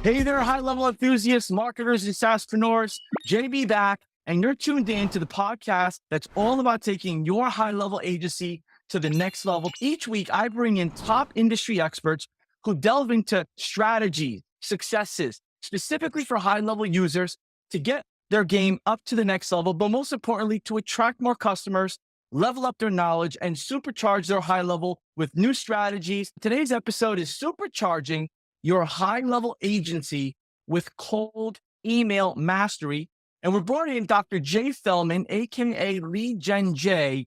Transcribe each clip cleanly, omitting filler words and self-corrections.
Hey there, high level enthusiasts, marketers, and SaaSpreneurs. JB back, and you're tuned in to the podcast that's all about taking your high level agency to the next level. Each week, I bring in top industry experts who delve into strategies, successes, specifically for high level users to get their game up to the next level, but most importantly, to attract more customers, level up their knowledge, and supercharge their high level with new strategies. Today's episode is Supercharging your high level agency with cold email mastery. And we're brought in Dr. Jay Feldman, AKA Lead Gen J,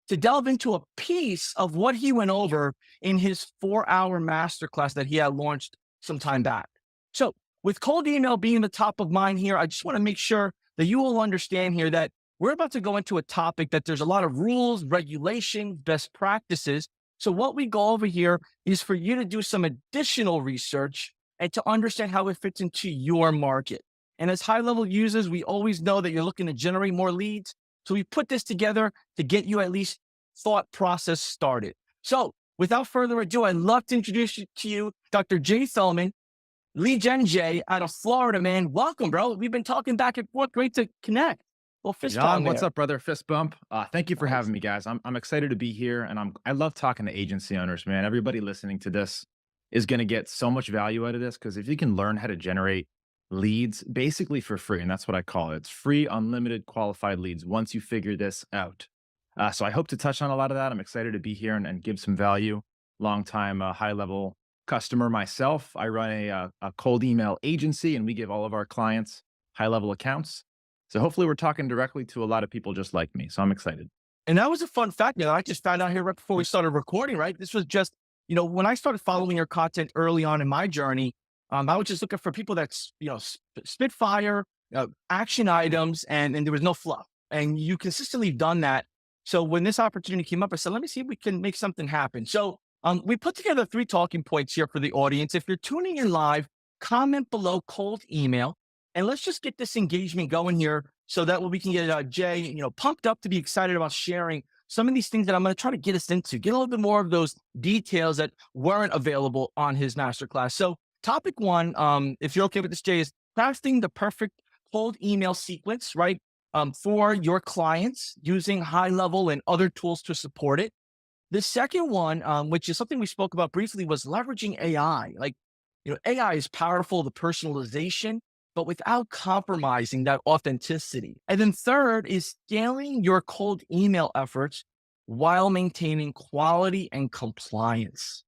to delve into a piece of what he went over in his 4-hour masterclass that he had launched some time back. So, with cold email being the top of mind here, I just want to make sure that you all understand here that we're about to go into a topic that there's a lot of rules, regulations, best practices. So what we go over here is for you to do some additional research and to understand how it fits into your market. And as high level users, we always know that you're looking to generate more leads. So we put this together to get you at least thought process started. So without further ado, I'd love to introduce you to you, Dr. Jay Feldman, Lead Gen J out of Florida, man. Welcome, bro. We've been talking back and forth. Great to connect. Well, fist John, bump what's there. up, brother? Fist bump. Thank you for Nice. having me, guys. I'm excited to be here, and I love talking to agency owners, man. Everybody listening to this is going to get so much value out of this because if you can learn how to generate leads basically for free, and that's what I call it, it's free, unlimited, qualified leads. Once you figure this out, so I hope to touch on a lot of that. I'm excited to be here and give some value. Long time high level customer myself. I run a cold email agency, and we give all of our clients high level accounts. So hopefully we're talking directly to a lot of people just like me. So I'm excited. And that was a fun fact that I just found out here right before we started recording, right? This was just, when I started following your content early on in my journey, I was just looking for people that's, spitfire, action items, and there was no fluff. And you consistently done that. So when this opportunity came up, I said, let me see if we can make something happen. So we put together 3 talking points here for the audience. If you're tuning in live, comment below cold email, and let's just get this engagement going here so that we can get Jay, pumped up to be excited about sharing some of these things that I'm going to try to get us into, get a little bit more of those details that weren't available on his masterclass. So topic 1, if you're okay with this, Jay, is crafting the perfect cold email sequence, right? For your clients using high level and other tools to support it. The second one, which is something we spoke about briefly, was leveraging AI. Like, AI is powerful, the personalization, but without compromising that authenticity. And then third is scaling your cold email efforts while maintaining quality and compliance.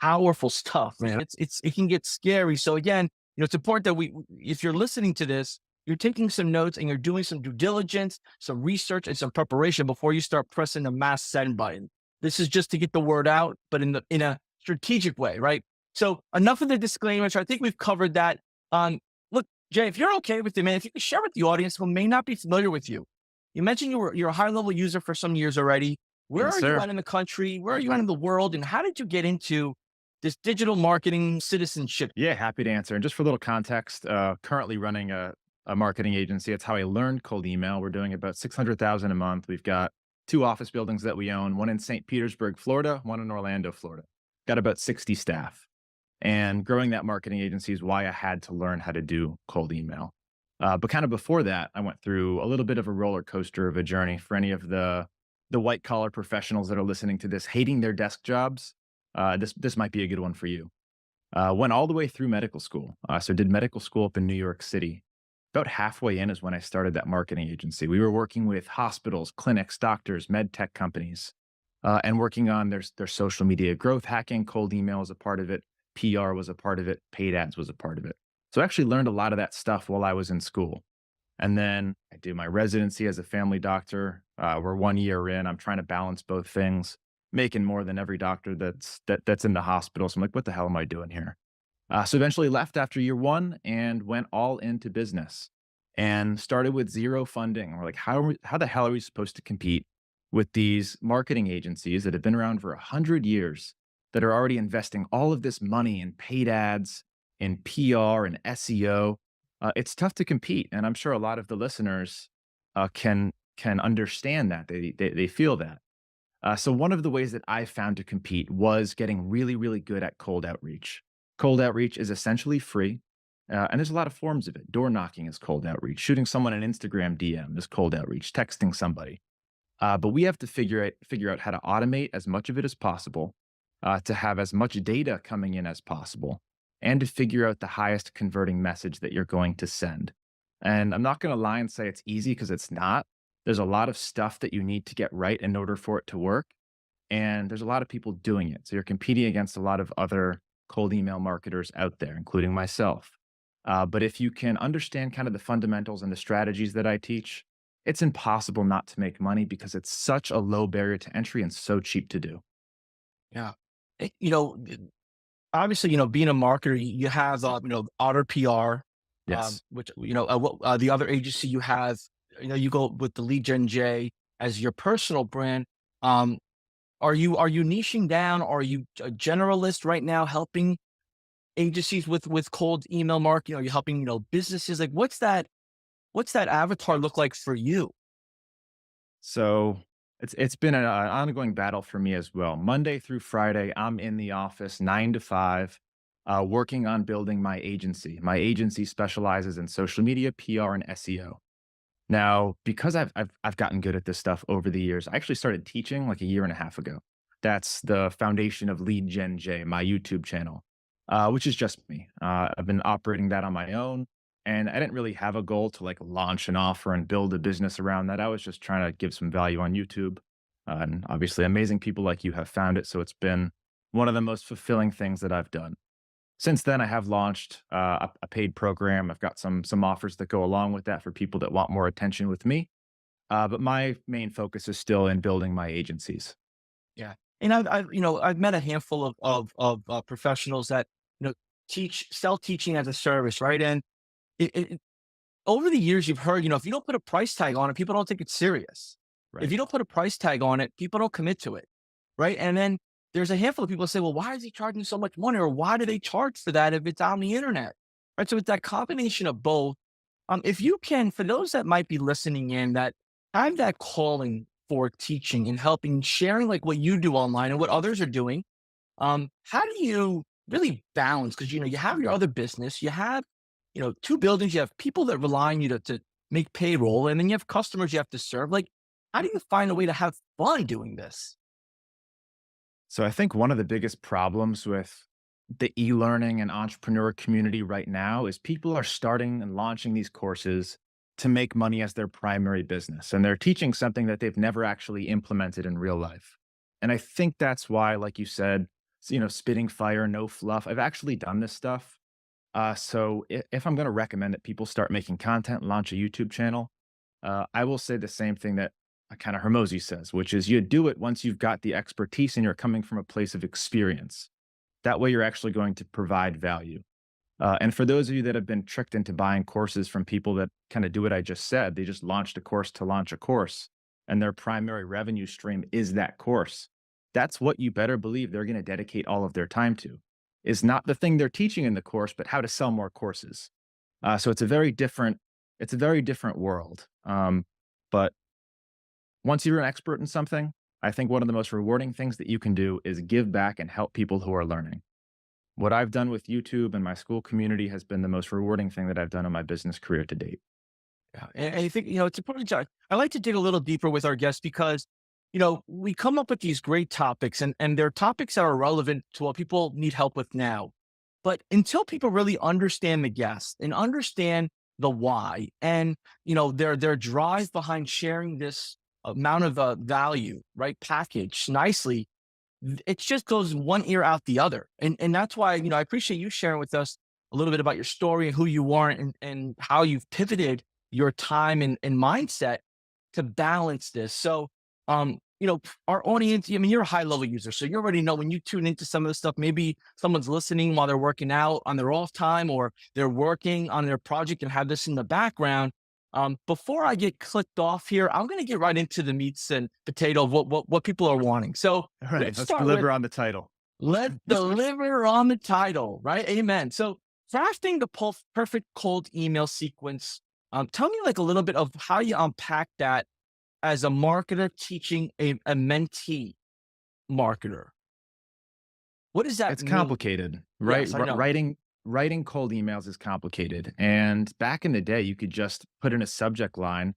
Powerful stuff, man. It can get scary. So again, it's important that if you're listening to this, you're taking some notes and you're doing some due diligence, some research, and some preparation before you start pressing the mass send button. This is just to get the word out, but in a strategic way, right? So enough of the disclaimers. I think we've covered that. Look, Jay, if you're okay with it, man, if you could share with the audience who may not be familiar with you. You mentioned you're a high level user for some years already. Where Yes, are you sir. at in the country? Where are you at in the world? And how did you get into this digital marketing citizenship? Yeah, happy to answer. And just for a little context, currently running a marketing agency. It's how I learned cold email. We're doing about 600,000 a month. We've got 2 office buildings that we own, one in St. Petersburg, Florida, one in Orlando, Florida. Got about 60 staff. And growing that marketing agency is why I had to learn how to do cold email. But kind of before that, I went through a little bit of a roller coaster of a journey for any of the white collar professionals that are listening to this, hating their desk jobs. This might be a good one for you. Went all the way through medical school. So did medical school up in New York City. About halfway in is when I started that marketing agency. We were working with hospitals, clinics, doctors, med tech companies, and working on their social media growth hacking. Cold email was a part of it. PR was a part of it. Paid ads was a part of it. So I actually learned a lot of that stuff while I was in school. And then I do my residency as a family doctor. We're 1 year in. I'm trying to balance both things, making more than every doctor that's in the hospital. So I'm like, what the hell am I doing here? So eventually left after year 1 and went all into business and started with 0 funding. We're like, how the hell are we supposed to compete with these marketing agencies that have been around for 100 years that are already investing all of this money in paid ads, in PR and SEO? It's tough to compete, and I'm sure a lot of the listeners can understand that. They feel that. So one of the ways that I found to compete was getting really, really good at cold outreach. Cold outreach is essentially free. And there's a lot of forms of it. Door knocking is cold outreach. Shooting someone an Instagram DM is cold outreach. Texting somebody. But we have to figure out how to automate as much of it as possible, to have as much data coming in as possible, and to figure out the highest converting message that you're going to send. And I'm not going to lie and say it's easy because it's not. There's a lot of stuff that you need to get right in order for it to work. And there's a lot of people doing it. So you're competing against a lot of other cold email marketers out there, including myself. But if you can understand kind of the fundamentals and the strategies that I teach, it's impossible not to make money because it's such a low barrier to entry and so cheap to do. Yeah. You know, obviously, being a marketer, you have, Otter PR, Yes. which, the other agency you have, you go with the Lead Gen J as your personal brand. Um, are you niching down? Are you a generalist right now, helping agencies with cold email marketing? Are you helping, businesses? Like, what's that avatar look like for you? So it's been an ongoing battle for me as well. Monday through Friday, I'm in the office 9 to 5, working on building my agency. My agency specializes in social media, PR, and SEO. Now, because I've gotten good at this stuff over the years, I actually started teaching like a year and a half ago. That's the foundation of Lead Gen J, my YouTube channel, which is just me. I've been operating that on my own, and I didn't really have a goal to like launch an offer and build a business around that. I was just trying to give some value on YouTube, and obviously, amazing people like you have found it. So it's been one of the most fulfilling things that I've done. Since then, I have launched a paid program. I've got some offers that go along with that for people that want more attention with me. But my main focus is still in building my agencies. Yeah. And I've met a handful of professionals that, sell teaching as a service, right? And it over the years, you've heard, if you don't put a price tag on it, people don't take it serious. If Right. you don't put a price tag on it, people don't commit to it, right? And then there's a handful of people that say, well, why is he charging so much money? Or why do they charge for that if it's on the internet? Right. So it's that combination of both. If you can, for those that might be listening in that have that calling for teaching and helping, sharing like what you do online and what others are doing, how do you really balance? Because you have your other business, you have, two buildings, you have people that rely on you to make payroll, and then you have customers you have to serve. Like, how do you find a way to have fun doing this? So I think one of the biggest problems with the e-learning and entrepreneur community right now is people are starting and launching these courses to make money as their primary business. And they're teaching something that they've never actually implemented in real life. And I think that's why, like you said, spitting fire, no fluff. I've actually done this stuff. So if I'm going to recommend that people start making content, launch a YouTube channel, I will say the same thing that kind of Hermosi says, which is you do it once you've got the expertise and you're coming from a place of experience. That way, you're actually going to provide value. And for those of you that have been tricked into buying courses from people that kind of do what I just said, they just launched a course to launch a course, and their primary revenue stream is that course. That's what you better believe they're going to dedicate all of their time to. Is not the thing they're teaching in the course, but how to sell more courses. So it's a very different world. But once you're an expert in something, I think one of the most rewarding things that you can do is give back and help people who are learning. What I've done with YouTube and my school community has been the most rewarding thing that I've done in my business career to date. Yeah, and I think, it's important to I like to dig a little deeper with our guests because, we come up with these great topics, and they're topics that are relevant to what people need help with now. But until people really understand the guest and understand the why and, their drive behind sharing this amount of value, right, package nicely, it just goes one ear out the other. And that's why, I appreciate you sharing with us a little bit about your story and who you are and how you've pivoted your time and mindset to balance this. So, our audience, I mean, you're a high level user. So you already know when you tune into some of the stuff, maybe someone's listening while they're working out on their off time or they're working on their project and have this in the background. Before I get clicked off here, I'm going to get right into the meats and potato of what people are wanting. So All right, let's let's start with deliver on the title. let's deliver on the title, right? Amen. So crafting the perfect cold email sequence. Tell me like a little bit of how you unpack that as a marketer teaching a mentee marketer. What does that It's mean? complicated, right? Yes, I know. Writing writing cold emails is complicated. And back in the day, you could just put in a subject line,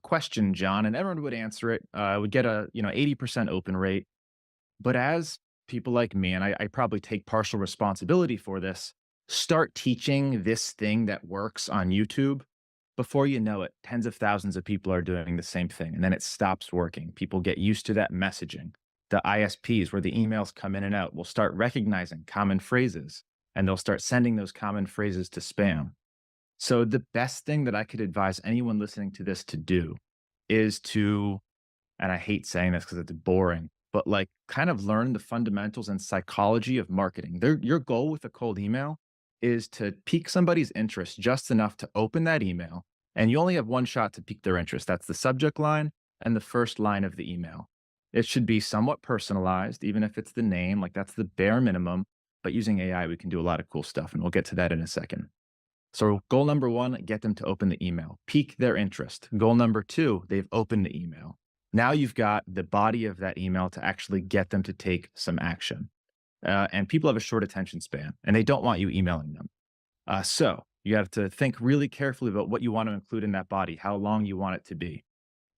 question John, and everyone would answer it. Would get a 80% open rate. But as people like me, and I probably take partial responsibility for this, start teaching this thing that works on YouTube, before you know it, tens of thousands of people are doing the same thing. And then it stops working. People get used to that messaging. The ISPs, where the emails come in and out, will start recognizing common phrases and they'll start sending those common phrases to spam. So, the best thing that I could advise anyone listening to this to do is to, and I hate saying this because it's boring, but like kind of learn the fundamentals and psychology of marketing. Your goal with a cold email is to pique somebody's interest just enough to open that email. And you only have one shot to pique their interest. That's the subject line and the first line of the email. It should be somewhat personalized, even if it's the name, like that's the bare minimum. But using AI, we can do a lot of cool stuff. And we'll get to that in a second. So, goal number one, get them to open the email, pique their interest. Goal number two, they've opened the email. Now you've got the body of that email to actually get them to take some action. And people have a short attention span and they don't want you emailing them. So you have to think really carefully about what you want to include in that body, how long you want it to be.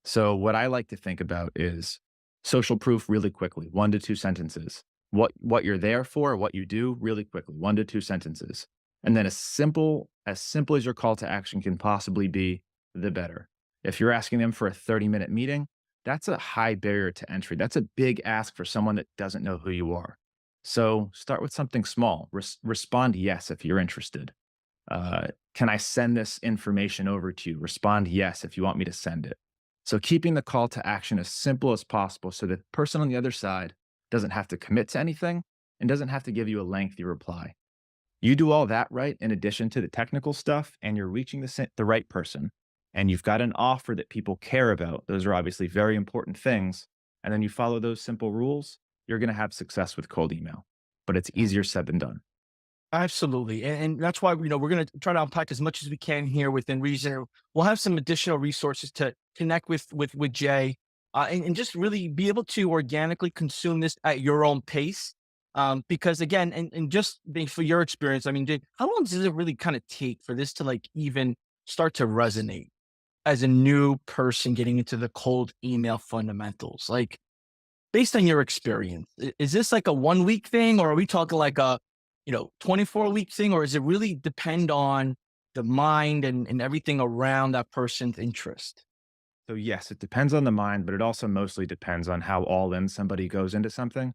So what I like to think about is social proof really quickly, 1 to 2 sentences. What you're there for, what you do really quickly, 1 to 2 sentences. And then as simple as your call to action can possibly be, the better. If you're asking them for a 30-minute meeting, that's a high barrier to entry. That's a big ask for someone that doesn't know who you are. So start with something small. Respond yes if you're interested. Can I send this information over to you? Respond yes if you want me to send it. So keeping the call to action as simple as possible so that the person on the other side doesn't have to commit to anything and doesn't have to give you a lengthy reply. You do all that right in addition to the technical stuff, and you're reaching the right person. And you've got an offer that people care about. Those are obviously very important things. And then you follow those simple rules, you're going to have success with cold email. But it's easier said than done. Absolutely. And that's why, we're going to try to unpack as much as we can here within reason. We'll have some additional resources to connect with Jay, and just really be able to organically consume this at your own pace. Because again, and just for your experience, I mean, Jay, how long does it really kind of take for this to like even start to resonate as a new person getting into the cold email fundamentals? Like, based on your experience, is this like a 1 week thing, or are we talking like a 24-week thing, or is it really depend on the mind and everything around that person's interest? So, yes, it depends on the mind, but it also mostly depends on how all in somebody goes into something.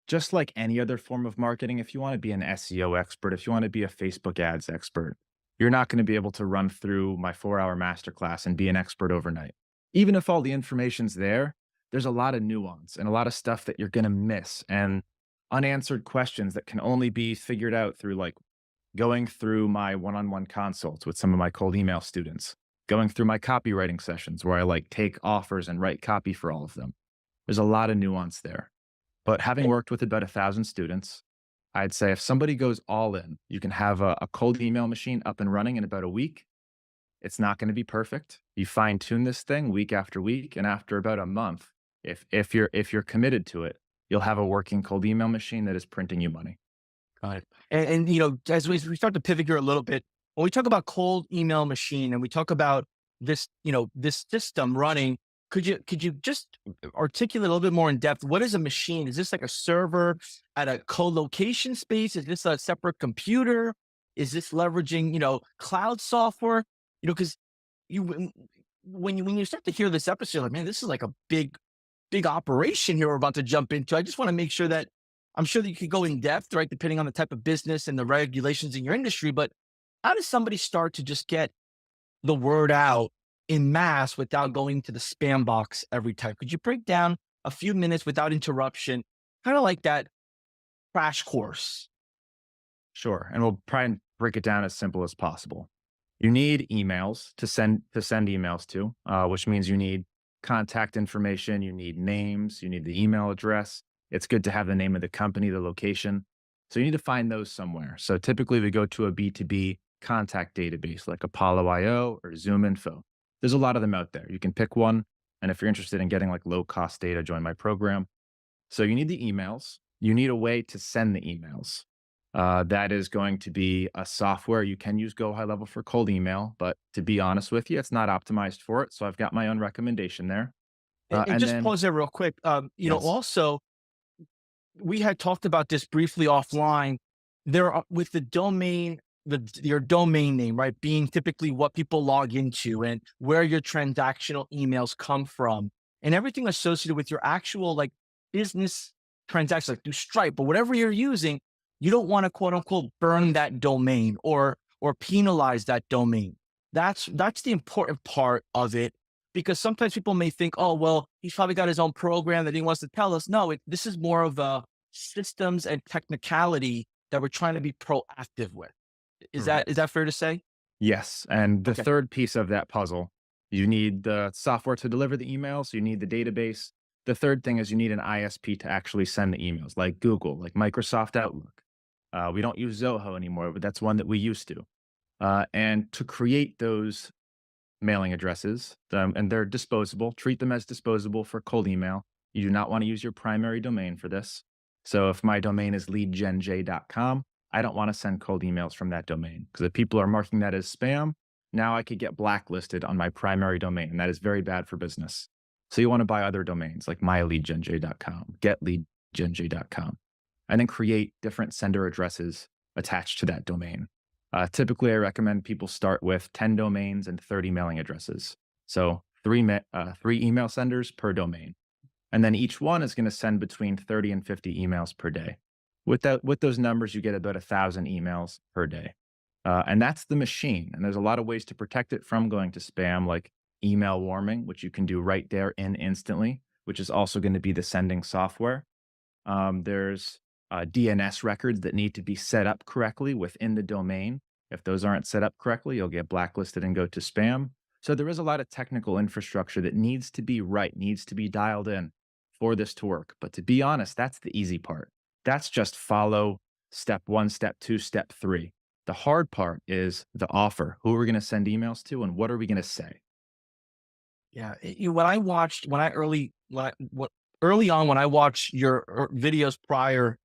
Just like any other form of marketing, if you want to be an SEO expert, if you want to be a Facebook ads expert, you're not going to be able to run through my 4 hour masterclass and be an expert overnight. Even if all the information's there, there's a lot of nuance and a lot of stuff that you're going to miss and unanswered questions that can only be figured out through like going through my one on one consults with some of my cold email students, going through my copywriting sessions where I like take offers and write copy for all of them. There's a lot of nuance there. But having worked with about 1,000 students, I'd say if somebody goes all in, you can have a cold email machine up and running in about a week. It's not going to be perfect. You fine tune this thing week after week, and after about a month, if you're committed to it, you'll have a working cold email machine that is printing you money. Got it. And as we start to pivot here a little bit, when we talk about cold email machine and we talk about this, this system running, could you just articulate a little bit more in depth? What is a machine? Is this like a server at a co-location space? Is this a separate computer? Is this leveraging, cloud software? Because you when you start to hear this episode, like, man, this is like a big operation here we're about to jump into. I just want to make sure that I'm sure that you could go in depth, right? Depending on the type of business and the regulations in your industry. But how does somebody start to just get the word out in mass without going to the spam box every time? Could you break down a few minutes without interruption, kind of like that crash course? Sure. And we'll try and break it down as simple as possible. You need emails to send emails to, which means you need contact information, you need names, you need the email address. It's good to have the name of the company, the location. So you need to find those somewhere. So typically we go to a B2B contact database like Apollo IO or Zoom Info. There's a lot of them out there. You can pick one. And if you're interested in getting like low cost data, join my program. So you need the emails. You need a way to send the emails. That is going to be a software. You can use Go High Level for cold email, but to be honest with you, it's not optimized for it. So I've got my own recommendation there. And And just then, pause there real quick. yes. Also, we had talked about this briefly offline. There are with the domain, your domain name, right, being typically what people log into and where your transactional emails come from, and everything associated with your actual like business transactions, like through Stripe or whatever you're using. You don't want to quote unquote burn that domain or penalize that domain. That's the important part of it because sometimes people may think, oh, well, he's probably got his own program that he wants to tell us. No, this is more of a systems and technicality that we're trying to be proactive with. Is that fair to say? Yes, and the Okay. third piece of that puzzle, you need the software to deliver the emails, you need the database. The third thing is you need an ISP to actually send the emails, like Google, like Microsoft Outlook. We don't use Zoho anymore, but that's one that we used to. And to create those mailing addresses, and they're disposable. Treat them as disposable for cold email. You do not want to use your primary domain for this. So if my domain is leadgenj.com, I don't want to send cold emails from that domain because if people are marking that as spam, now I could get blacklisted on my primary domain, and that is very bad for business. So you want to buy other domains like myleadgenj.com, getleadgenj.com, and then create different sender addresses attached to that domain. Typically, I recommend people start with 10 domains and 30 mailing addresses. So three email senders per domain. And then each one is going to send between 30 and 50 emails per day. With those numbers, you get about 1,000 emails per day. And that's the machine. And there's a lot of ways to protect it from going to spam, like email warming, which you can do right there in instantly, which is also going to be the sending software. There's DNS records that need to be set up correctly within the domain. If those aren't set up correctly, you'll get blacklisted and go to spam. So there is a lot of technical infrastructure that needs to be right, needs to be dialed in for this to work. But to be honest, that's the easy part. That's just follow step one, step two, step three. The hard part is the offer. Who are we going to send emails to and what are we going to say? Yeah. When I watched, what early on, when I watched your videos prior,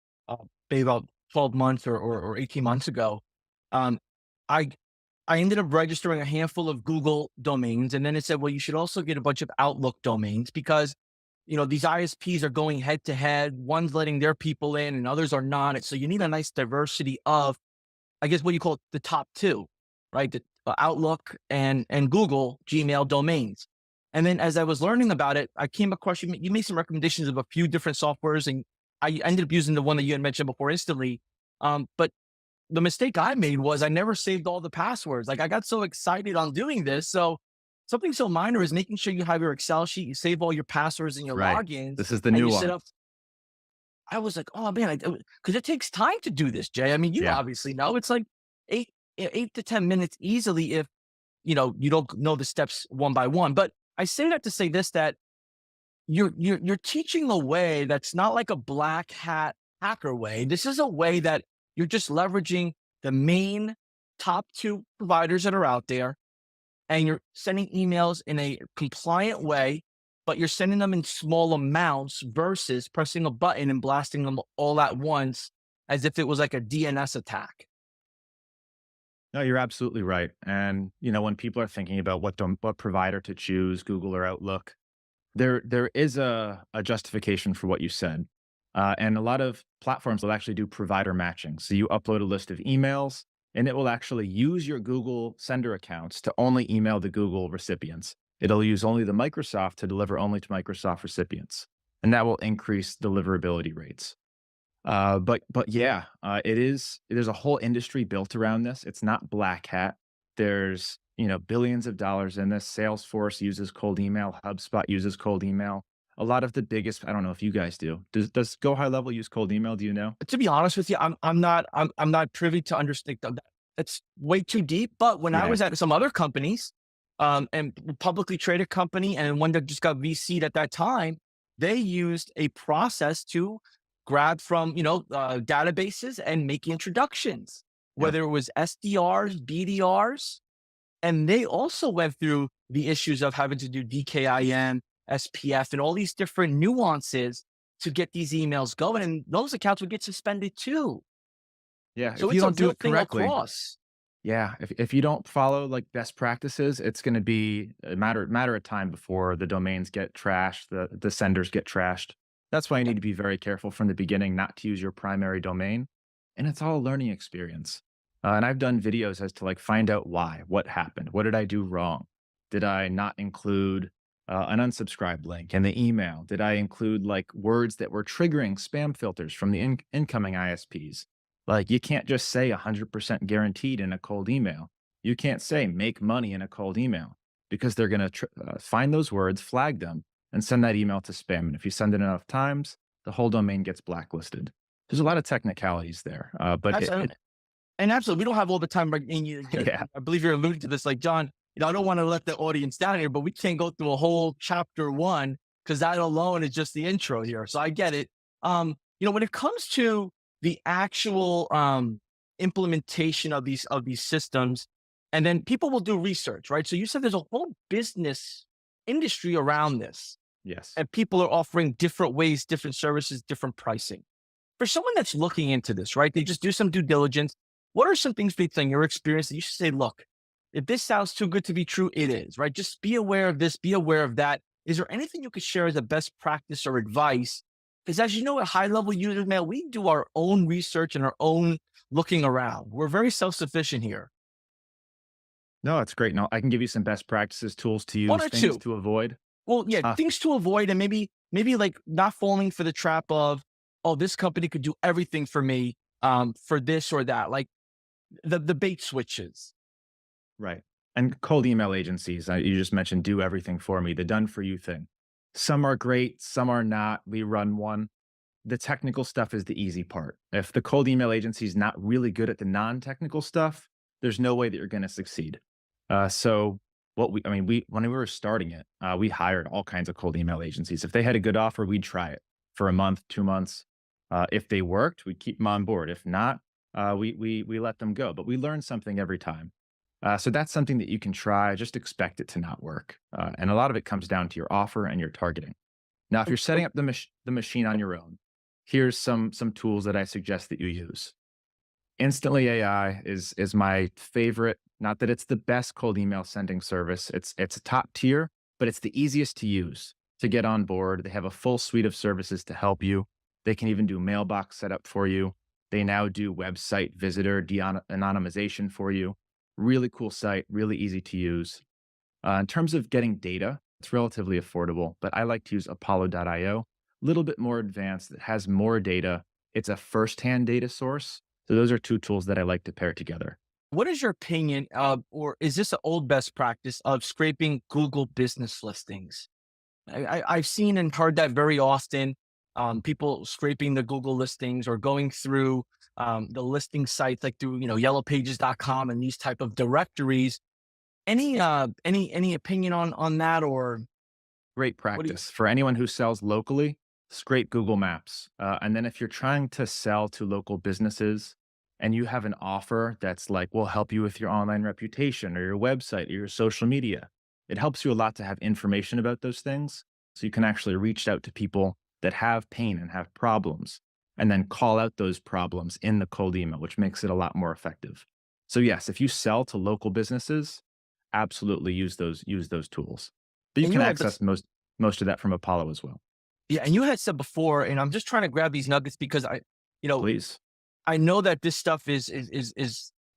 maybe about 12 months or 18 months ago, um, I, I ended up registering a handful of Google domains. And then it said, well, you should also get a bunch of Outlook domains because, these ISPs are going head to head. One's letting their people in and others are not. So you need a nice diversity of, I guess, what you call the top two, right? The Outlook and Google Gmail domains. And then as I was learning about it, I came across you made some recommendations of a few different softwares, and I ended up using the one that you had mentioned before instantly. But the mistake I made was I never saved all the passwords. Like I got so excited on doing this. So something so minor is making sure you have your Excel sheet, you save all your passwords and your Right. logins, This is the and you set up. nuance. I was like, "Oh, man," because it takes time to do this, Jay. I mean, you Yeah. obviously know it's like 8 to 10 minutes easily if, you don't know the steps one by one. But I say that to say this, that you're teaching a way that's not like a black hat hacker way. This is a way that you're just leveraging the main top 2 providers that are out there, and you're sending emails in a compliant way, but you're sending them in small amounts versus pressing a button and blasting them all at once as if it was like a DNS attack. No, you're absolutely right. And when people are thinking about what provider to choose, Google or Outlook, there is a justification for what you said. And a lot of platforms will actually do provider matching. So you upload a list of emails, and it will actually use your Google sender accounts to only email the Google recipients. It'll use only the Microsoft to deliver only to Microsoft recipients, and that will increase deliverability rates. But yeah, there's a whole industry built around this. It's not black hat. There's, billions of dollars in this. Salesforce uses cold email, HubSpot uses cold email. A lot of the biggest, I don't know if you guys do. Does Go High Level use cold email? Do you know? To be honest with you, I'm not privy to understand that. It's way too deep. But when I Yeah. was at some other companies, and publicly traded company, and one that just got VC'd at that time, they used a process to grab from databases and make introductions, Yep. whether it was SDRs, BDRs, and they also went through the issues of having to do DKIM, SPF, and all these different nuances to get these emails going. And those accounts would get suspended too. Yeah, So if you it's a don't do real it thing correctly, across. yeah, if you don't follow, like, best practices, it's gonna be a matter of time before the domains get trashed, the senders get trashed. That's why you need to be very careful from the beginning not to use your primary domain, and it's all a learning experience. And I've done videos as to, like, find out why, what happened, what did I do wrong? Did I not include, an unsubscribe link in the email? Did I include, like, words that were triggering spam filters from the incoming ISPs? Like, you can't just say 100% guaranteed in a cold email. You can't say make money in a cold email because they're going to find those words, flag them, and send that email to spam. And if you send it enough times, the whole domain gets blacklisted. There's a lot of technicalities there, but That's and absolutely, we don't have all the time, right? And yeah, I believe you're alluding to this, like John. I don't want to let the audience down here, but we can't go through a whole chapter one because that alone is just the intro here. So I get it. When it comes to the actual implementation of these systems, and then people will do research, right? So you said there's a whole business industry around this, yes. and people are offering different ways, different services, different pricing for someone that's looking into this, right? They just do some due diligence. What are some things based on your experience that you should say, look, if this sounds too good to be true, it is, right? Just be aware of this, be aware of that. Is there anything you could share as a best practice or advice? Because as you know, at high level users, man, we do our own research and our own looking around. We're very self sufficient here. No, it's great. No, I can give you some best practices, tools to One use, or things two. to avoid. Well, yeah, Uh, things to avoid, and maybe like not falling for the trap of, oh, this company could do everything for me for this or that. Like the bait switches. Right. And cold email agencies, you just mentioned do everything for me, the done for you thing. Some are great, some are not. We run one. The technical stuff is the easy part. If the cold email agency is not really good at the non-technical stuff, there's no way that you're going to succeed. So I mean, when we were starting it, we hired all kinds of cold email agencies. If they had a good offer, we'd try it for a month, 2 months. If they worked, we'd keep them on board. If not, we let them go. But we learned something every time. So that's something that you can try. Just expect it to not work. And a lot of it comes down to your offer and your targeting. Now, if you're setting up the machine on your own, here's some tools that I suggest that you use. Instantly AI is my favorite. Not that it's the best cold email sending service. It's a top tier, but it's the easiest to use to get on board. They have a full suite of services to help you. They can even do mailbox setup for you. They now do website visitor anonymization for you. Really cool site, really easy to use. In terms of getting data, it's relatively affordable, but I like to use Apollo.io. A little bit more advanced. It has more data. It's a first-hand data source. So those are two tools that I like to pair together. What is your opinion of, or is this an old best practice of scraping Google business listings? I've seen and heard that very often. People scraping the Google listings or going through the listing sites like through yellowpages.com and these type of directories. Any opinion on that, or Great what do you? practice for anyone who sells locally. Scrape Google Maps, and then if you're trying to sell to local businesses, and you have an offer that's like, "We'll help you with your online reputation or your website or your social media," it helps you a lot to have information about those things, so you can actually reach out to people that have pain and have problems, and then call out those problems in the cold email, which makes it a lot more effective. So yes, if you sell to local businesses, absolutely use those tools. But you And can you had access most of that from Apollo as well. Yeah, and you had said before, and I'm just trying to grab these nuggets because you know, Please. I know that this stuff some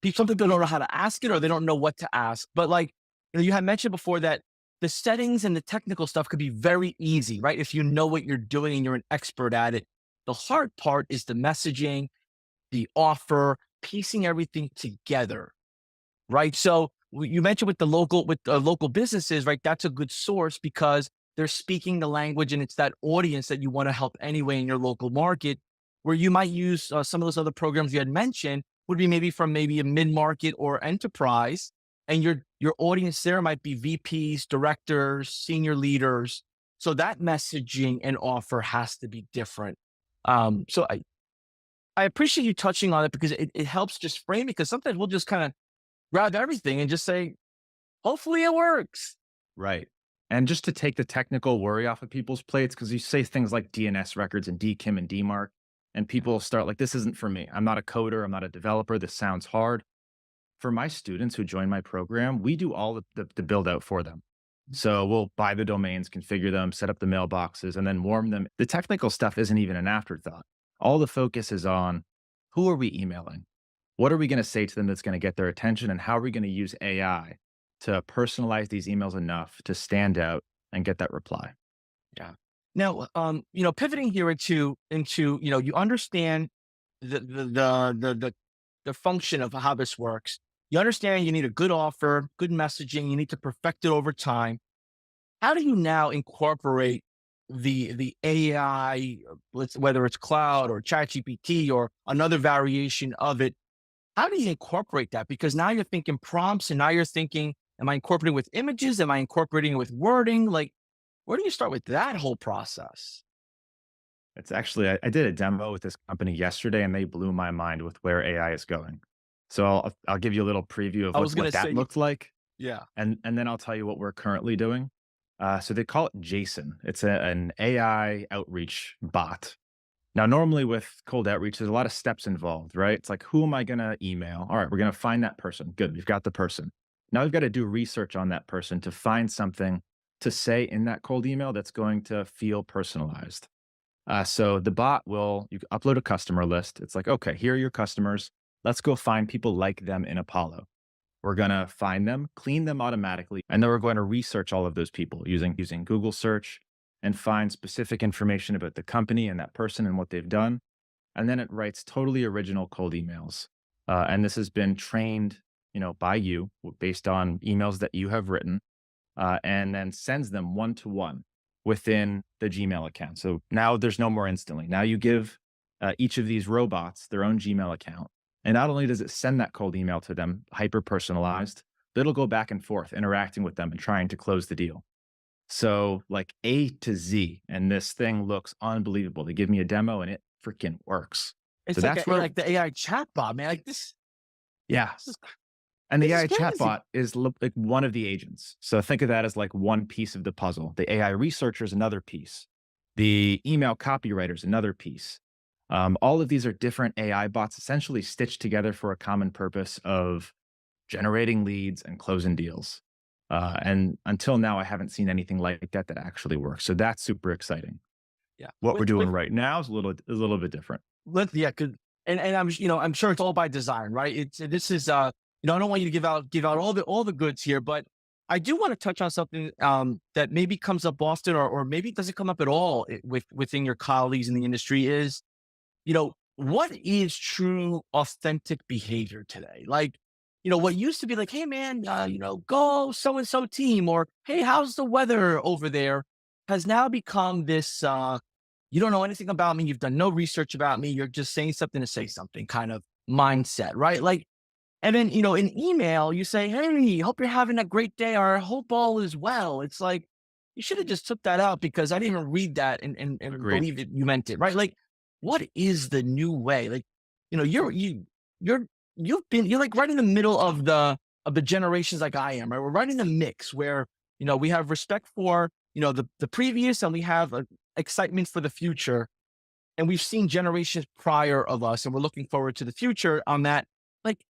people don't know how to ask it or they don't know what to ask. But like, you had mentioned before that the settings and the technical stuff could be very easy, right? If you know what you're doing and you're an expert at it. The hard part is the messaging, the offer, piecing everything together, right? So you mentioned with the local businesses, right? That's a good source because they're speaking the language and it's that audience that you want to help anyway in your local market. Where you might use some of those other programs you had mentioned would be maybe from maybe a mid market or enterprise, and your audience there might be VPs, directors, senior leaders. So that messaging and offer has to be different. So I appreciate you touching on it because it helps just frame it, because sometimes we'll just kind of grab everything and just say, hopefully it works. Right. And just to take the technical worry off of people's plates, because you say things like DNS records and DKIM and DMARC, and Yeah. people start like, this isn't for me. I'm not a coder. I'm not a developer. This sounds hard. For my students who join my program, we do all the build out for them. So we'll buy the domains, configure them, set up the mailboxes, and then warm them. The technical stuff isn't even an afterthought. All the focus is on who are we emailing? What are we going to say to them that's going to get their attention? And how are we going to use AI to personalize these emails enough to stand out and get that reply? Yeah. Now, pivoting here into, you understand the function of how this works. You understand you need a good offer, good messaging. You need to perfect it over time. How do you now incorporate the AI, whether it's cloud or ChatGPT or another variation of it? How do you incorporate that? Because now you're thinking prompts, and now you're thinking, am I incorporating with images? Am I incorporating it with wording? Like, where do you start with that whole process? It's actually, I did a demo with this company yesterday and they blew my mind with where AI is going. So I'll give you a little preview of I was what gonna that say, looked like. yeah. And then I'll tell you what we're currently doing. So they call it Jason. It's an AI outreach bot. Now, normally with cold outreach, there's a lot of steps involved, right? It's like, who am I going to email? All right, we're going to find that person. Good, we've got the person. Now we've got to do research on that person to find something to say in that cold email that's going to feel personalized. So the bot will you upload a customer list. It's like, okay, here are your customers. Let's go find people like them in Apollo. We're gonna find them, clean them automatically, and then we're going to research all of those people using Google search and find specific information about the company and that person and what they've done. And then it writes totally original cold emails. And this has been trained, by you based on emails that you have written, and then sends them one to one within the Gmail account. So now there's no more instantly. Now you give each of these robots their own Gmail account. And not only does it send that cold email to them, hyper personalized, but it'll go back and forth interacting with them and trying to close the deal. So, like A to Z. And this thing looks unbelievable. They give me a demo and it freaking works. So It's like that's a where, like the AI chatbot, man. Like yeah. this is And the this is AI crazy. chatbot is like one of the agents. So think of that as like one piece of the puzzle. The AI researcher is another piece. The email copywriter is another piece. All of these are different AI bots essentially stitched together for a common purpose of generating leads and closing deals. And until now, I haven't seen anything like that that actually works. So that's super exciting. Yeah. What we're doing With right now is a little bit different. yeah, and I'm sure it's all by design, right? It's this is I don't want you to give out all the goods here, but I do want to touch on something that maybe comes up often, or maybe doesn't come up at all within your colleagues in the industry is, what is true authentic behavior today? Like, what used to be like, hey man, go so and so team, or hey, how's the weather over there, has now become this you don't know anything about me, you've done no research about me, you're just saying something to say something kind of mindset, right? Like, and then, in email, you say, "Hey, hope you're having a great day," or "I hope all is well." It's like, you should have just took that out because I didn't even read that and Agreed. believe that you meant it, right? Like, what is the new way? Like, you're you're like right in the middle of the generations like I am, right? We're right in the mix where, we have respect for, the previous, and we have excitement for the future. And we've seen generations prior of us, and we're looking forward to the future on that. Like,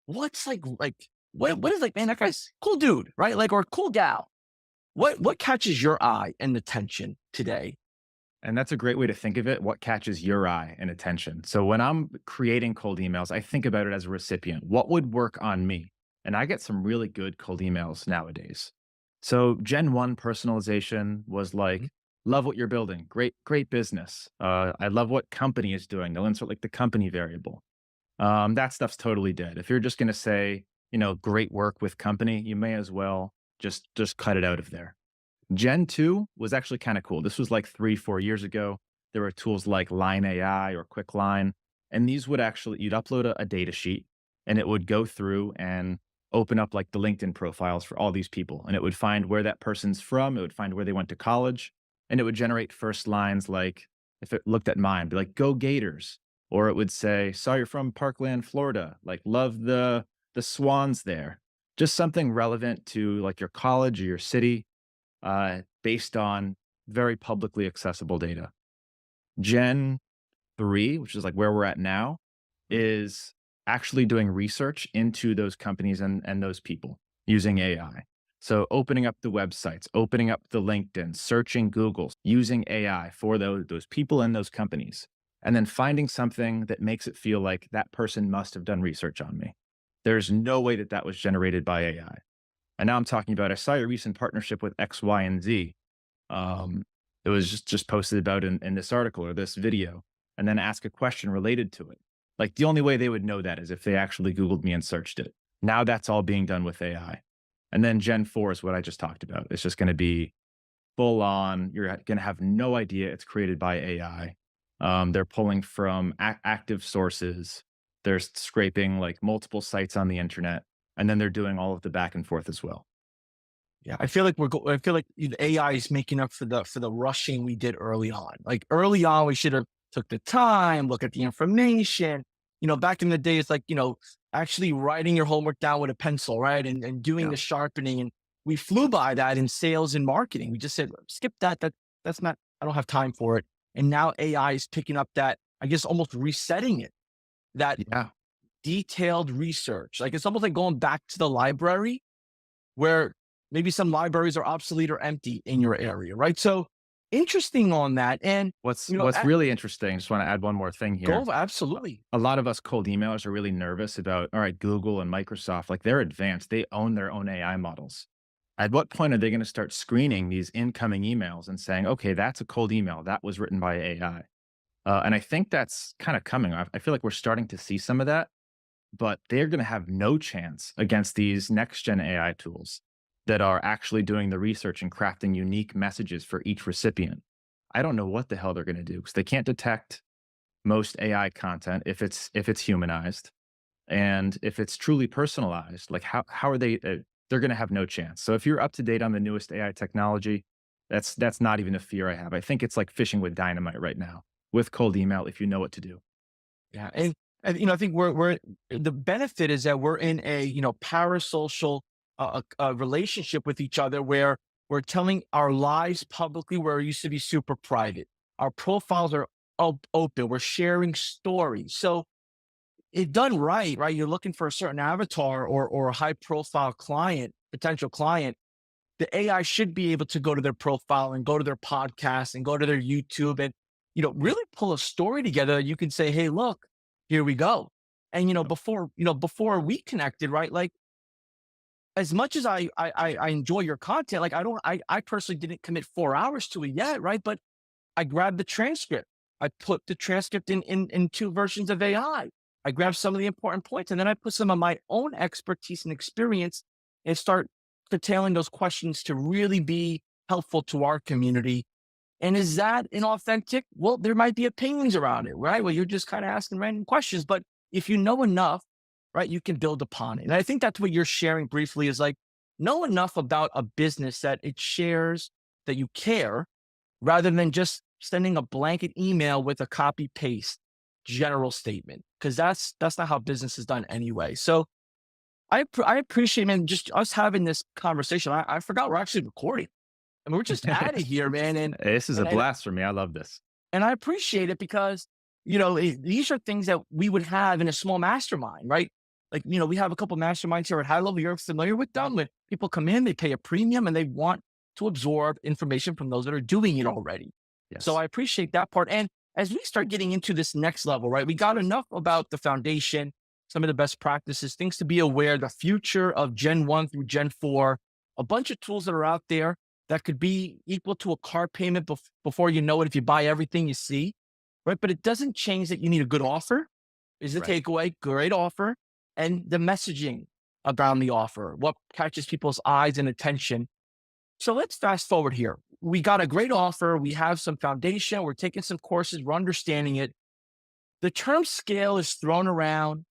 what's what is like, man, that guy's cool dude, right? Like, or cool gal. What catches your eye and attention today? And that's a great way to think of it. What catches your eye and attention? So when I'm creating cold emails, I think about it as a recipient. What would work on me? And I get some really good cold emails nowadays. So Gen 1 personalization was Mhm. like, love what you're building. Great, great business. I love what company is doing. They'll insert like the company variable. That stuff's totally dead. If you're just going to say, great work with company, you may as well just cut it out of there. Gen 2 was actually kind of cool. This was like 3, 4 years ago. There were tools like Line AI or QuickLine, and these would actually, you'd upload a data sheet and it would go through and open up like the LinkedIn profiles for all these people. And it would find where that person's from. It would find where they went to college. And it would generate first lines like, if it looked at mine, be like, go Gators. Or it would say, saw you're from Parkland, Florida. Like, love the swans there. Just something relevant to like your college or your city, based on very publicly accessible data. Gen three, which is like where we're at now, is actually doing research into those companies and those people using AI. So opening up the websites, opening up the LinkedIn, searching Google, using AI for those people and those companies, and then finding something that makes it feel like that person must have done research on me. There's no way that that was generated by AI. And now I'm talking about, I saw your recent partnership with X, Y, and Z. Um, it was just posted about in this article or this video, and then ask a question related to it. Like the only way they would know that is if they actually Googled me and searched it. Now that's all being done with AI. And then Gen 4 is what I just talked about. It's just going to be full on. You're going to have no idea it's created by AI. They're pulling from active sources. They're scraping like multiple sites on the internet, and then they're doing all of the back and forth as well. Yeah, I feel like I feel like AI is making up for the rushing we did early on. Like early on, we should have took the time, look at the information. Back in the day, it's like actually writing your homework down with a pencil, right, and doing Yeah. the sharpening. And we flew by that in sales and marketing. We just said skip that. That's not. I don't have time for it. And now AI is picking up that. I guess almost resetting it. That Yeah. detailed research. Like it's almost like going back to the library where maybe some libraries are obsolete or empty in your area, right? So interesting on that. And, What's really interesting, just want to add one more thing here. go absolutely. A lot of us cold emailers are really nervous about, all right, Google and Microsoft, like they're advanced. They own their own AI models. At what point are they going to start screening these incoming emails and saying, okay, that's a cold email that was written by AI? And I think that's kind of coming. I feel like we're starting to see some of that, but they're going to have no chance against these next gen AI tools that are actually doing the research and crafting unique messages for each recipient. I don't know what the hell they're going to do because they can't detect most AI content if it's humanized, and if it's truly personalized. Like how are they? They're going to have no chance. So if you're up to date on the newest AI technology, that's not even a fear I have. I think it's like fishing with dynamite right now with cold email if you know what to do. Yeah. And I think we're the benefit is that we're in a, parasocial relationship with each other where we're telling our lives publicly where it used to be super private. Our profiles are open. We're sharing stories. So if done right, you're looking for a certain avatar or a high profile client, potential client, the AI should be able to go to their profile and go to their podcast and go to their YouTube and, really pull a story together. You can say, hey, look, here we go. And, before we connected, right? Like as much as I enjoy your content, like I personally didn't commit 4 hours to it yet, right? But I grabbed the transcript. I put the transcript in two versions of AI. I grabbed some of the important points and then I put some of my own expertise and experience and start detailing those questions to really be helpful to our community. And is that inauthentic? Well, there might be opinions around it, right? Well, you're just kind of asking random questions, but if you know enough, right, you can build upon it. And I think that's what you're sharing briefly is like know enough about a business that it shares that you care rather than just sending a blanket email with a copy paste general statement because that's not how business is done anyway. So I appreciate, man, just us having this conversation. I forgot we're actually recording. I mean, we're just out of here, man. And This is a and and blast for me. I love this. and I appreciate it because, these are things that we would have in a small mastermind, right? Like, we have a couple masterminds here at High Level. You're familiar with them. When people come in, they pay a premium and they want to absorb information from those that are doing it already. So Yes. I appreciate that part. And as we start getting into this next level, right, we got enough about the foundation, some of the best practices, things to be aware, the future of Gen 1 through Gen 4, a bunch of tools that are out there that could be equal to a car payment before you know it if you buy everything you see, right? But it doesn't change that you need a good offer, is the Right. takeaway, great offer, and the messaging around the offer, what catches people's eyes and attention. So let's fast forward here. We got a great offer. We have some foundation. We're taking some courses. We're understanding it. The term scale is thrown around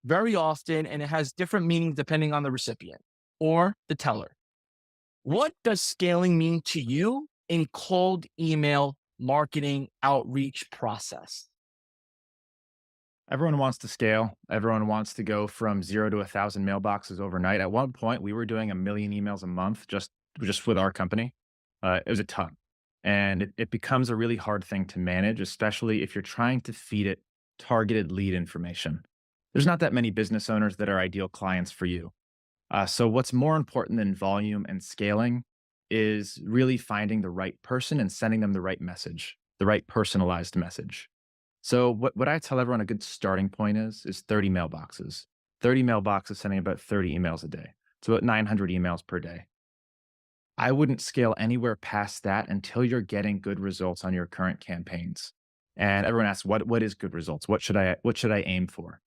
very often and it has different meanings depending on the recipient or the teller. What does scaling mean to you in cold email marketing outreach process? Everyone wants to scale. Everyone wants to go from 0 to 1,000 mailboxes overnight. At one point, we were doing 1 million emails a month just with our company. It was a ton. And it becomes a really hard thing to manage, especially if you're trying to feed it targeted lead information. There's not that many business owners that are ideal clients for you. So, what's more important than volume and scaling is really finding the right person and sending them the right message, the right personalized message. So, what I tell everyone a good starting point is 30 mailboxes. 30 mailboxes sending about 30 emails a day. It's about 900 emails per day. I wouldn't scale anywhere past that until you're getting good results on your current campaigns. And everyone asks, what is good results? What should I aim for?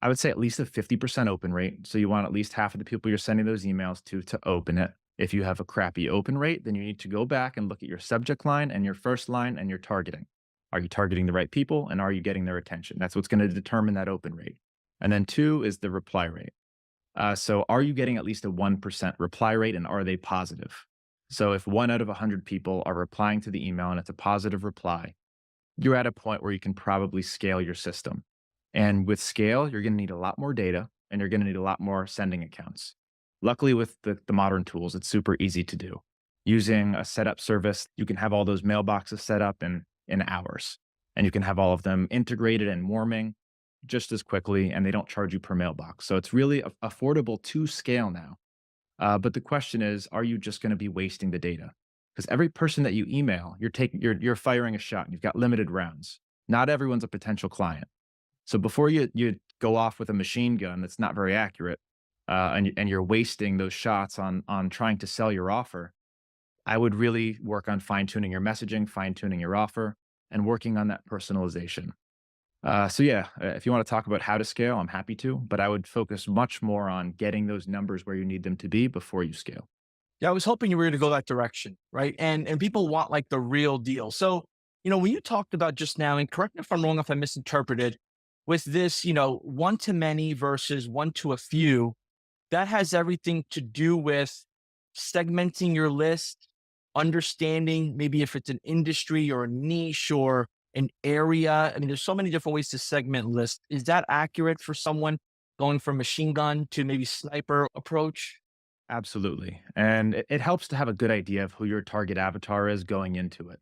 I would say at least a 50% open rate. So you want at least half of the people you're sending those emails to open it. If you have a crappy open rate, then you need to go back and look at your subject line and your first line and your targeting. Are you targeting the right people and are you getting their attention? That's what's going to determine that open rate. And then two is the reply rate. So are you getting at least a 1% reply rate and are they positive? So if one out of 100 people are replying to the email and it's a positive reply, you're at a point where you can probably scale your system. And with scale, you're going to need a lot more data and you're going to need a lot more sending accounts. Luckily, with the modern tools, it's super easy to do. Using a setup service, you can have all those mailboxes set up in hours and you can have all of them integrated and warming just as quickly, and they don't charge you per mailbox. So it's really affordable to scale now. But the question is, are you just going to be wasting the data? Because every person that you email, you're firing a shot. And you've got limited rounds. Not everyone's a potential client. So before you go off with a machine gun that's not very accurate, and you're wasting those shots on trying to sell your offer, I would really work on fine tuning your messaging, fine tuning your offer, and working on that personalization. So yeah, if you want to talk about how to scale, I'm happy to, but I would focus much more on getting those numbers where you need them to be before you scale. Yeah, I was hoping you were going to go that direction, right? And people want like the real deal. So, when you talked about just now, and correct me if I'm wrong if I misinterpreted, with this, one to many versus one to a few, that has everything to do with segmenting your list, understanding maybe if it's an industry or a niche or an area. I mean, there's so many different ways to segment lists. Is that accurate for someone going from machine gun to maybe sniper approach? Absolutely. And it helps to have a good idea of who your target avatar is going into it.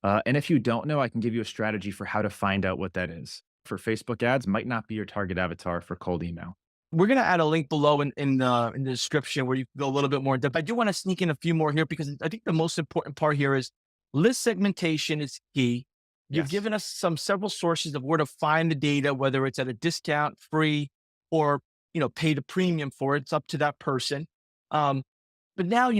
And if you don't know, I can give you a strategy for how to find out what that is. For Facebook ads, might not be your target avatar for cold email. We're gonna add a link below in the description where you can go a little bit more in depth. I do want to sneak in a few more here because I think the most important part here is list segmentation is key. You've Yes. given us several sources of where to find the data, whether it's at a discount, free, or pay the premium for it. It's up to that person. Um, but now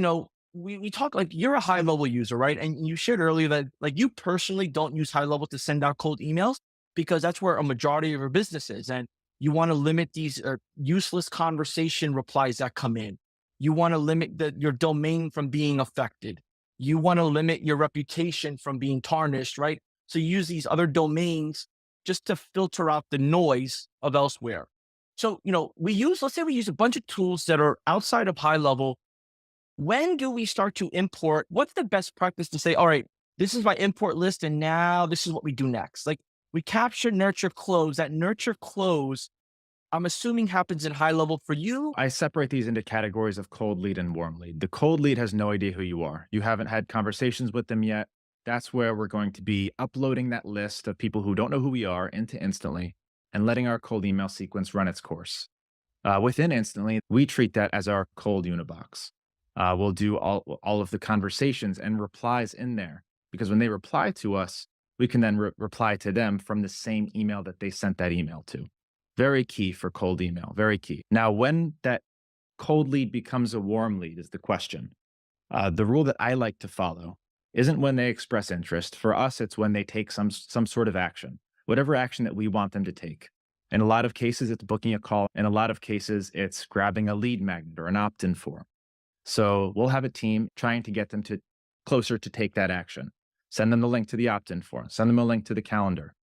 we talk like you're a high level user, right? And you shared earlier that like you personally don't use high level to send out cold emails because that's where a majority of your business is. And you want to limit these useless conversation replies that come in. You want to limit your domain from being affected. You want to limit your reputation from being tarnished, right? So you use these other domains just to filter out the noise of elsewhere. So, let's say we use a bunch of tools that are outside of high level. When do we start to import? What's the best practice to say, all right, this is my import list, and now this is what we do next? Like we capture, nurture, close. That nurture, close, I'm assuming happens in high level for you. I separate these into categories of cold lead and warm lead. The cold lead has no idea who you are. You haven't had conversations with them yet. That's where we're going to be uploading that list of people who don't know who we are into Instantly and letting our cold email sequence run its course. Within Instantly, we treat that as our cold unibox. We'll do all of the conversations and replies in there because when they reply to us, we can then reply to them from the same email that they sent that email to. Very key for cold email, very key. Now, when that cold lead becomes a warm lead is the question. The rule that I like to follow isn't when they express interest. For us, it's when they take some sort of action, whatever action that we want them to take. In a lot of cases, it's booking a call. In a lot of cases, it's grabbing a lead magnet or an opt-in form. So we'll have a team trying to get them to closer to take that action. Send them the link to the opt-in form, send them a link to the calendar.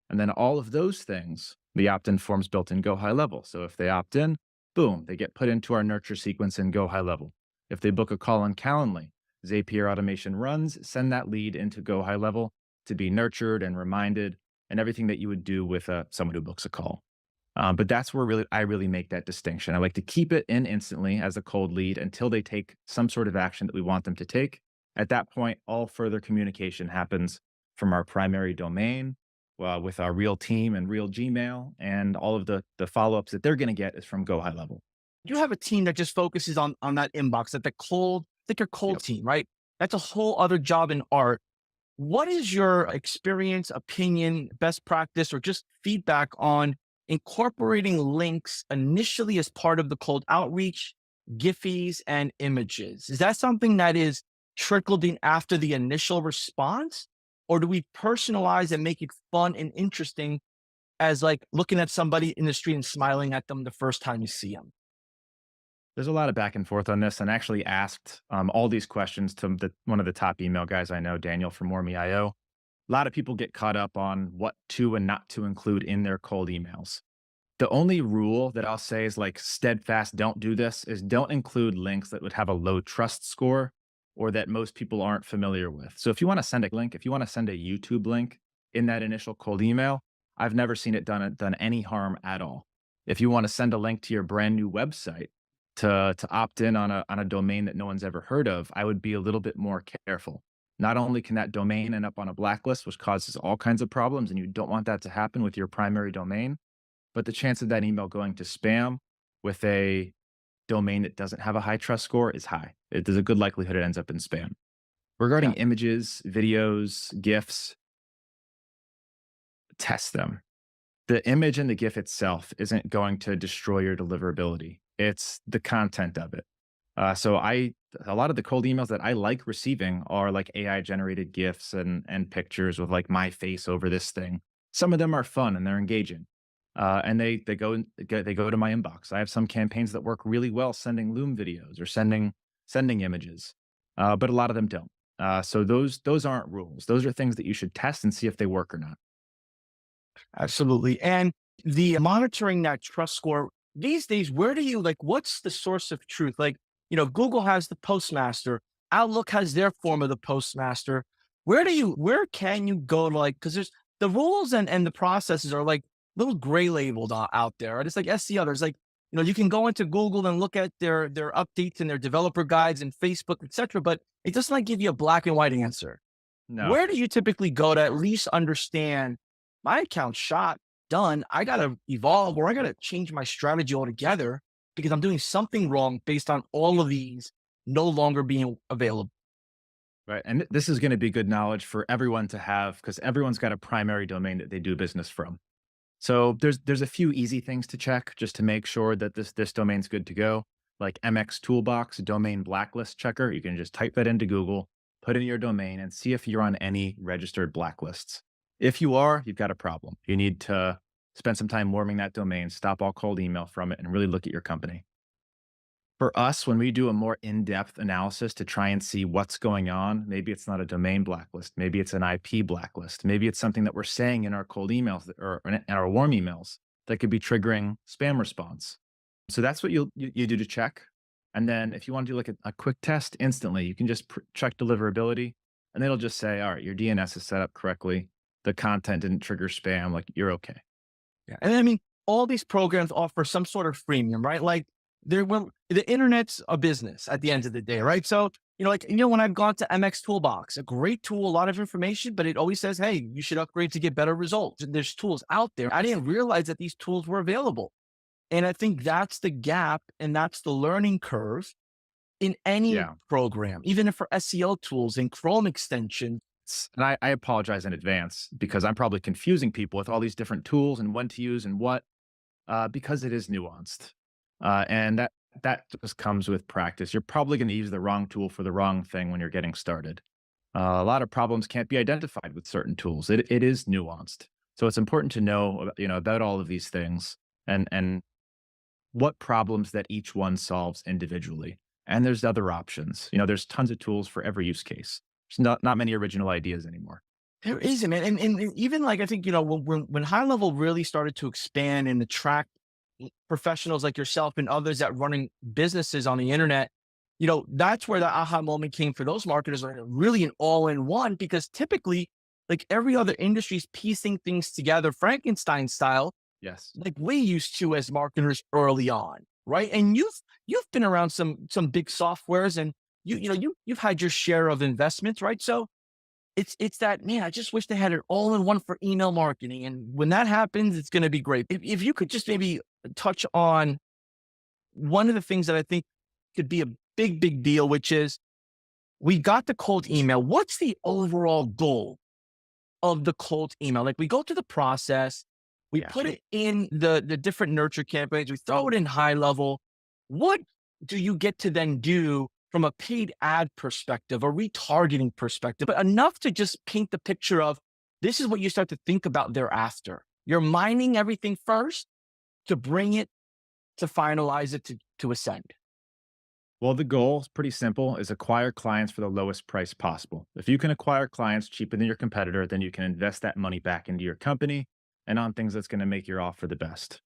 And then all of those things, the opt-in form's built in Go High Level. So if they opt in, boom, they get put into our nurture sequence in Go High Level. If they book a call on Calendly, Zapier automation runs, send that lead into Go High Level to be nurtured and reminded and everything that you would do with someone who books a call. But that's where I really make that distinction. I like to keep it in Instantly as a cold lead until they take some sort of action that we want them to take. At that point, all further communication happens from our primary domain, with our real team and real Gmail, and all of the follow-ups that they're gonna get is from Go High Level. You have a team that just focuses on that inbox, that the cold, like your cold Yep. team, right? That's a whole other job in art. What is your experience, opinion, best practice, or just feedback on incorporating links initially as part of the cold outreach, Giphies, and images? Is that something that is trickled in after the initial response? Or do we personalize and make it fun and interesting as like looking at somebody in the street and smiling at them the first time you see them? There's a lot of back and forth on this, and actually asked all these questions to one of the top email guys I know, Daniel from Warmy.io. A lot of people get caught up on what to and not to include in their cold emails. The only rule that I'll say is like steadfast, don't do this, is don't include links that would have a low trust score or that most people aren't familiar with. So if you want to send a link, if you want to send a YouTube link in that initial cold email, I've never seen it done any harm at all. If you want to send a link to your brand new website to opt in on a domain that no one's ever heard of, I would be a little bit more careful. Not only can that domain end up on a blacklist, which causes all kinds of problems, and you don't want that to happen with your primary domain, but the chance of that email going to spam with a domain that doesn't have a high trust score is high. There's a good likelihood it ends up in spam. Regarding Yeah, images, videos, GIFs, test them. The image and the GIF itself isn't going to destroy your deliverability. It's the content of it. A lot of the cold emails that I like receiving are like AI generated GIFs and pictures with like my face over this thing. Some of them are fun and they're engaging. And they go to my inbox. I have some campaigns that work really well sending Loom videos or sending images, but a lot of them don't. So those aren't rules. Those are things that you should test and see if they work or not. absolutely. And the monitoring that trust score these days, where do you like, what's the source of truth? Like, Google has the postmaster, Outlook has their form of the postmaster. Where can you go to like, because there's the rules and the processes are like little gray labeled out there, right? It's like SEO. There's like, you can go into Google and look at their updates and their developer guides and Facebook, etc. But it doesn't like give you a black and white answer. No. Where do you typically go to at least understand my account shot, done? I got to evolve or I got to change my strategy altogether because I'm doing something wrong based on all of these no longer being available. Right. And this is going to be good knowledge for everyone to have because everyone's got a primary domain that they do business from. So there's a few easy things to check just to make sure that this domain's good to go. Like MX Toolbox domain blacklist checker. You can just type that into Google, put in your domain, and see if you're on any registered blacklists. If you are, you've got a problem. You need to spend some time warming that domain, stop all cold email from it, and really look at your company. For us, when we do a more in-depth analysis to try and see what's going on, maybe it's not a domain blacklist, maybe it's an IP blacklist, maybe it's something that we're saying in our cold emails or in our warm emails that could be triggering spam response. So that's what you do to check. And then if you want to do like a quick test instantly, you can just check deliverability and it'll just say, all right, your DNS is set up correctly. The content didn't trigger spam, like you're okay. Yeah. And I mean, all these programs offer some sort of freemium, right? Like the internet's a business at the end of the day, right? So, when I've gone to MX Toolbox, a great tool, a lot of information, but it always says, hey, you should upgrade to get better results. And there's tools out there. I didn't realize that these tools were available. And I think that's the gap and that's the learning curve in any Yeah. program, even if for SEO tools and Chrome extension. And I apologize in advance because I'm probably confusing people with all these different tools and when to use and what, because it is nuanced. And that just comes with practice. You're probably going to use the wrong tool for the wrong thing when you're getting started. A lot of problems can't be identified with certain tools. It is nuanced. So it's important to know, about all of these things and what problems that each one solves individually. And there's other options. There's tons of tools for every use case. There's not many original ideas anymore. There isn't, man. And even like, I think, when high level really started to expand and attract professionals like yourself and others that running businesses on the internet, that's where the aha moment came for those marketers, like really an all in one, because typically, like every other industry is piecing things together Frankenstein style, Yes. like we used to as marketers early on, right? And you've been around some big softwares, and you've had your share of investments, right? So it's that, man, I just wish they had it all in one for email marketing. And when that happens, it's going to be great. If you could just maybe touch on one of the things that I think could be a big deal, which is we got the cold email. What's the overall goal of the cold email? Like we go through the process, we Yeah. put it in the different nurture campaigns, we throw it in HighLevel. What do you get to then do from a paid ad perspective, a retargeting perspective, but enough to just paint the picture of this is what you start to think about thereafter. You're mining everything first to bring it to finalize it to ascend. Well, the goal is pretty simple is acquire clients for the lowest price possible. If you can acquire clients cheaper than your competitor, then you can invest that money back into your company and on things that's going to make your offer the best.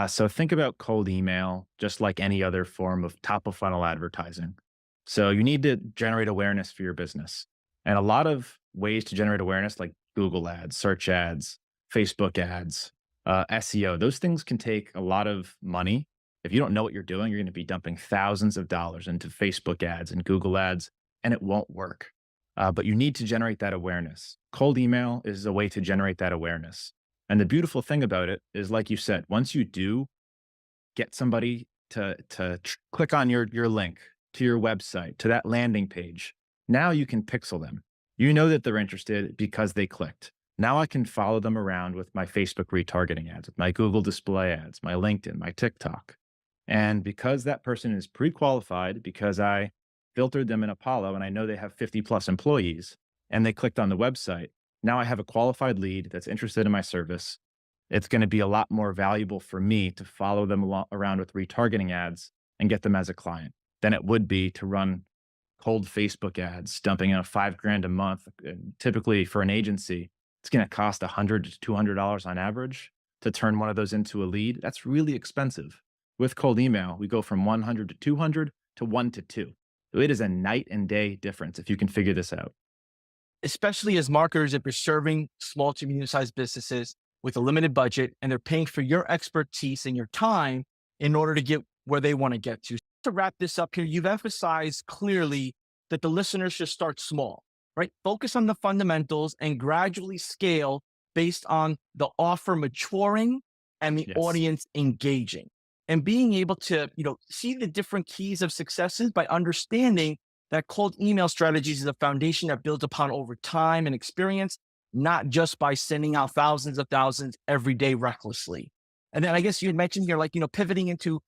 So think about cold email just like any other form of top of funnel advertising. So you need to generate awareness for your business. And a lot of ways to generate awareness, like Google ads, search ads, Facebook ads, SEO, those things can take a lot of money. If you don't know what you're doing, you're going to be dumping thousands of dollars into Facebook ads and Google ads, and it won't work. But you need to generate that awareness. Cold email is a way to generate that awareness. And the beautiful thing about it is, like you said, once you do get somebody to click on your link to your website, to that landing page, now you can pixel them. You know that they're interested because they clicked. Now I can follow them around with my Facebook retargeting ads, with my Google display ads, my LinkedIn, my TikTok. And because that person is pre-qualified, because I filtered them in Apollo and I know they have 50 plus employees and they clicked on the website, now I have a qualified lead that's interested in my service. It's going to be a lot more valuable for me to follow them around with retargeting ads and get them as a client than it would be to run cold Facebook ads, dumping in a 5 grand a month. And typically for an agency, it's going to cost $100 to $200 on average to turn one of those into a lead. That's really expensive. With cold email, we go from 100 to 200 to 1 to 2. So it is a night and day difference if you can figure this out. Especially as marketers, if you're serving small to medium sized businesses with a limited budget and they're paying for your expertise and your time in order to get where they want to get to. To wrap this up here, you've emphasized clearly that the listeners should start small, right? Focus on the fundamentals and gradually scale based on the offer maturing and the Yes. audience engaging. And being able to, see the different keys of successes by understanding that cold email strategies is a foundation that builds upon over time and experience, not just by sending out thousands of thousands every day recklessly. And then I guess you had mentioned here, like, pivoting into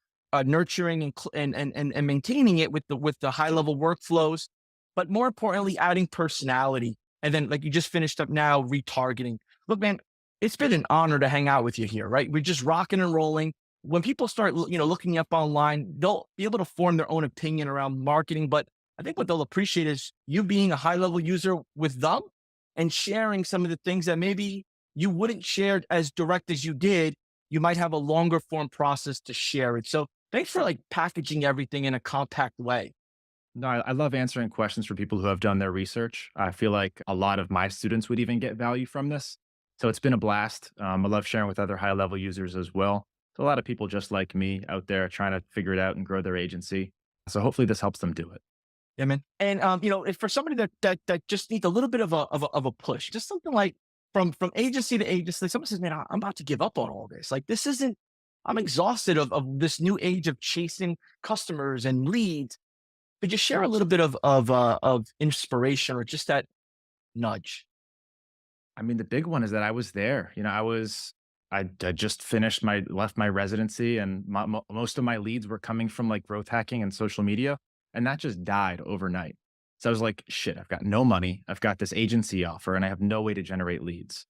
nurturing and maintaining it with the HighLevel workflows, but more importantly, adding personality. And then, like you just finished up now, retargeting. Look, man, it's been an honor to hang out with you here, right? We're just rocking and rolling. When people start, looking up online, they'll be able to form their own opinion around marketing. But I think what they'll appreciate is you being a HighLevel user with them and sharing some of the things that maybe you wouldn't share as direct as you did. You might have a longer form process to share it. So thanks for like packaging everything in a compact way. No, I love answering questions for people who have done their research. I feel like a lot of my students would even get value from this. So it's been a blast. I love sharing with other high level users as well. So a lot of people just like me out there trying to figure it out and grow their agency. So hopefully this helps them do it. Yeah, man. And if for somebody that just needs a little bit of a push, just something like from agency to agency, someone says, "Man, I'm about to give up on all this. Like this isn't. I'm exhausted of this new age of chasing customers and leads." Could you share a little bit of inspiration or just that nudge? I mean, the big one is that I was there. I just finished left my residency, and most of my leads were coming from like growth hacking and social media, and that just died overnight. So I was like, shit, I've got no money. I've got this agency offer, and I have no way to generate leads.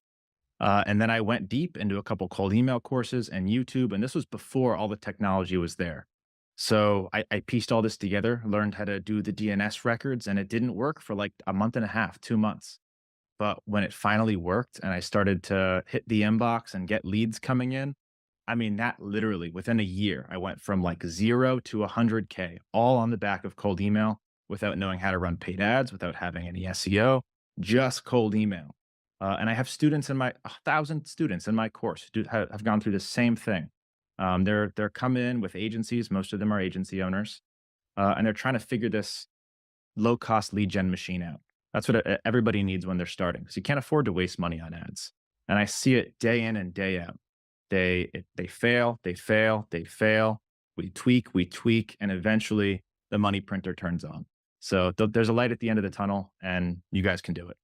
And then I went deep into a couple cold email courses and YouTube, and this was before all the technology was there. So I pieced all this together, learned how to do the DNS records, and it didn't work for like a month and a half, 2 months. But when it finally worked and I started to hit the inbox and get leads coming in, I mean, that literally within a year, I went from like 0 to 100K, all on the back of cold email without knowing how to run paid ads, without having any SEO, just cold email. And I have students in my 1,000 students in my course who have gone through the same thing. They're come in with agencies. Most of them are agency owners, and they're trying to figure this low-cost lead gen machine out. That's what everybody needs when they're starting, because you can't afford to waste money on ads. And I see it day in and day out. They fail, they fail, they fail. We tweak, and eventually the money printer turns on. So there's a light at the end of the tunnel, and you guys can do it.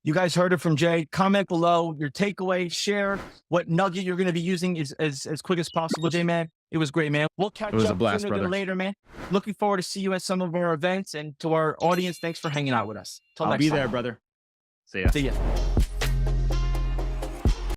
You guys heard it from Jay. Comment below your takeaway, share what nugget you're going to be using as quick as possible, Jay, man. It was great, man. We'll catch It was a up blast, sooner than brother. later, man. Looking forward to see you at some of our events, and to our audience, thanks for hanging out with us. Till I'll next be time. there, brother. See ya. See ya.